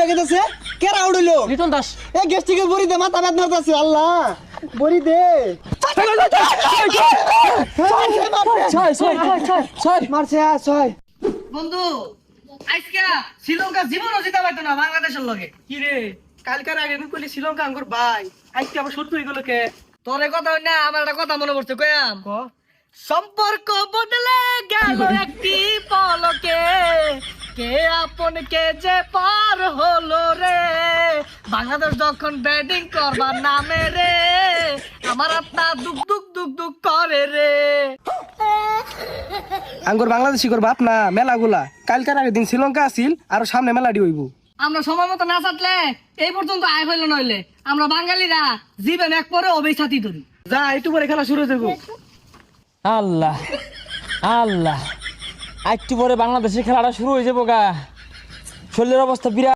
লাগে যাচ্ছে কে আউট হইলো লিটন দাস এ গেস্টিকে বড়ি দে মাথা ব্যথা করতেছে আল্লাহ বড়ি দে ছয় মারছে ছয় বন্ধু আজকে শ্রীলঙ্কা জীবনও জিতা পাইতো না বাংলাদেশের লগে কি রে কালকার আগে আমি কইলি শ্রীলঙ্কা আঙ্গুর ভাই আজকে আবার শত্রু হয়ে গেল কে তোরে কথা হই না আমার একটা কথা মনে পড়ছে কয়াম ক সম্পর্ক বদলে গেল একটি পলকে কে আপন কে যে পার হলো রে বাংলাদেশ যখন ব্যাটিং করবার নামে রে আমার আত্মা দুক দুক দুক দুক করে রে আঙ্গুর বাংলাদেশি কর বাপ না মেলাগুলা কালকার আগের দিন শ্রীলঙ্কা আসিল আর সামনে মেলাডি হইব আমরা সময় মতো না চাটলে এই পর্যন্ত আয় হইল নইলে আমরা বাঙালিরা জীবন এক পরে অবেই ছাতি ধরি যা একটু পরে খেলা শুরু হয়ে যাবো আল্লাহ আল্লাহ একটু পরে বাংলাদেশের খেলাটা শুরু হয়ে যাবো গা শরীরের অবস্থা বিরাট